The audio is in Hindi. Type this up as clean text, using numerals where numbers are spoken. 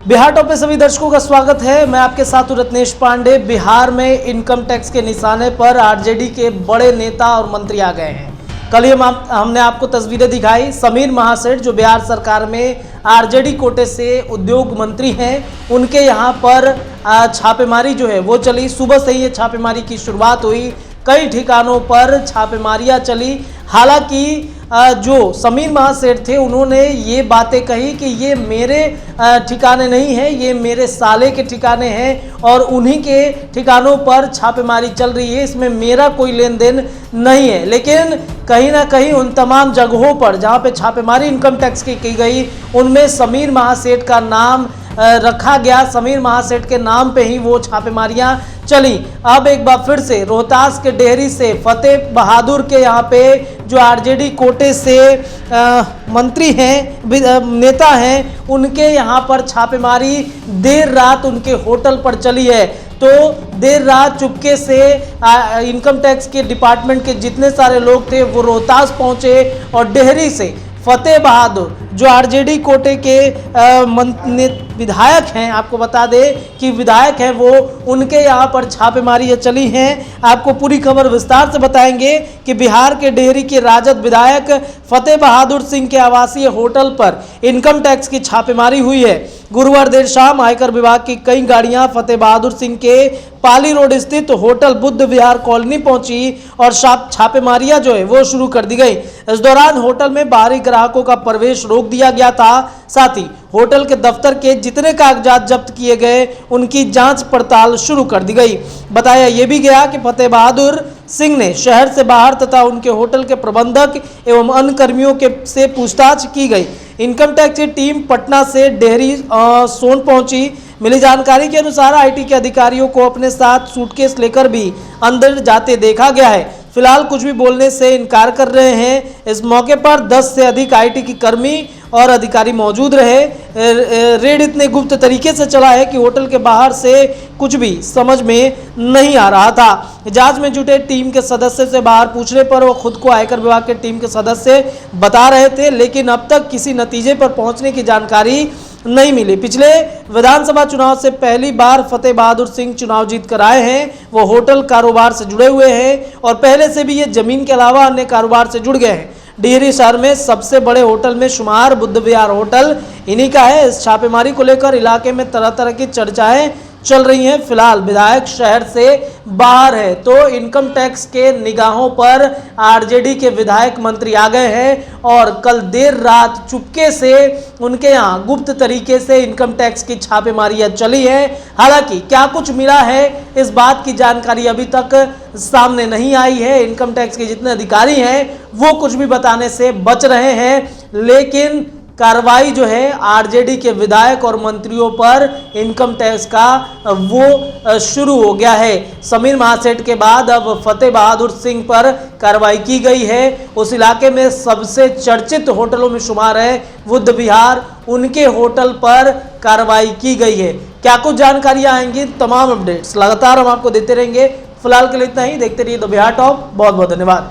बिहार टॉप पे सभी दर्शकों का स्वागत है। मैं आपके साथ हूं रत्नेश पांडे। बिहार में इनकम टैक्स के निशाने पर आरजेडी के बड़े नेता और मंत्री आ गए हैं। कल ही हमने आपको तस्वीरें दिखाई। समीर महासेठ जो बिहार सरकार में आरजेडी कोटे से उद्योग मंत्री हैं, उनके यहाँ पर छापेमारी जो है वो चली। सुबह से ही ये छापेमारी की शुरुआत हुई। कई ठिकानों पर छापेमारियां चली। हालांकि जो समीर महासेठ थे उन्होंने ये बातें कही कि ये मेरे ठिकाने नहीं है, ये मेरे साले के ठिकाने हैं और उन्हीं के ठिकानों पर छापेमारी चल रही है, इसमें मेरा कोई लेन देन नहीं है। लेकिन कहीं ना कहीं उन तमाम जगहों पर जहां पे छापेमारी इनकम टैक्स की गई, उनमें समीर महासेठ का नाम रखा गया। समीर महासेठ के नाम पे ही वो छापेमारियां चली। अब एक बार फिर से रोहतास के डेहरी से फतेह बहादुर के यहाँ पे जो आरजेडी कोटे से मंत्री हैं, नेता हैं, उनके यहाँ पर छापेमारी देर रात उनके होटल पर चली है। तो देर रात चुपके से इनकम टैक्स के डिपार्टमेंट के जितने सारे लोग थे वो रोहतास पहुंचे और डेहरी से फतेह बहादुर जो आरजेडी कोटे के विधायक हैं, आपको बता दें कि विधायक हैं वो, उनके यहाँ पर छापेमारी चली हैं। आपको पूरी खबर विस्तार से बताएंगे कि बिहार के डेहरी के राजद विधायक फतेह बहादुर सिंह के आवासीय होटल पर इनकम टैक्स की छापेमारी हुई है। गुरुवार देर शाम आयकर विभाग की कई गाड़ियां फतेह बहादुर सिंह के पाली रोड स्थित होटल बुद्ध विहार कॉलोनी पहुंची और छापेमारियां जो है वो शुरू कर दी गई। इस दौरान होटल में बाहरी ग्राहकों का प्रवेश रोक दिया गया था। साथ ही होटल के दफ्तर के जितने कागजात जब्त किए गए उनकी जांच पड़ताल शुरू कर दी गई। बताया यह भी गया कि फतेह बहादुर सिंह ने शहर से बाहर तथा उनके होटल के प्रबंधक एवं अन्य कर्मियों से पूछताछ की गई। इनकम टैक्स की टीम पटना से डेहरी सोन पहुंची। मिली जानकारी के अनुसार आईटी के अधिकारियों को अपने साथ सूटकेस लेकर भी अंदर जाते देखा गया है। फिलहाल कुछ भी बोलने से इनकार कर रहे हैं। इस मौके पर 10 से अधिक आईटी की कर्मी और अधिकारी मौजूद रहे। रेड इतने गुप्त तरीके से चला है कि होटल के बाहर से कुछ भी समझ में नहीं आ रहा था। जांच में जुटे टीम के सदस्य से बाहर पूछने पर वो खुद को आयकर विभाग के टीम के सदस्य बता रहे थे, लेकिन अब तक किसी नतीजे पर पहुंचने की जानकारी नहीं मिली। पिछले विधानसभा चुनाव से पहली बार फतेह बहादुर सिंह चुनाव जीत कर आए हैं। वो होटल कारोबार से जुड़े हुए हैं और पहले से भी ये जमीन के अलावा अन्य कारोबार से जुड़ गए हैं। डेहरी शहर में सबसे बड़े होटल में शुमार बुद्ध विहार होटल इन्हीं का है। इस छापेमारी को लेकर इलाके में तरह तरह की चर्चाएं चल रही हैं। फिलहाल विधायक शहर से बाहर है तो इनकम टैक्स के निगाहों पर आरजेडी के विधायक मंत्री आ गए हैं और कल देर रात चुपके से उनके यहाँ गुप्त तरीके से इनकम टैक्स की छापेमारियां चली है। हालांकि क्या कुछ मिला है इस बात की जानकारी अभी तक सामने नहीं आई है। इनकम टैक्स के जितने अधिकारी हैं वो कुछ भी बताने से बच रहे हैं, लेकिन कार्रवाई जो है आरजेडी के विधायक और मंत्रियों पर इनकम टैक्स का वो शुरू हो गया है। समीर महासेठ के बाद अब फतेह बहादुर सिंह पर कार्रवाई की गई है। उस इलाके में सबसे चर्चित होटलों में शुमार है बुद्ध विहार, उनके होटल पर कार्रवाई की गई है। क्या कुछ जानकारियां आएंगी, तमाम अपडेट्स लगातार हम आपको देते रहेंगे। फिलहाल के लिए इतना ही। देखते रहिए द बिहार टॉप। बहुत बहुत धन्यवाद।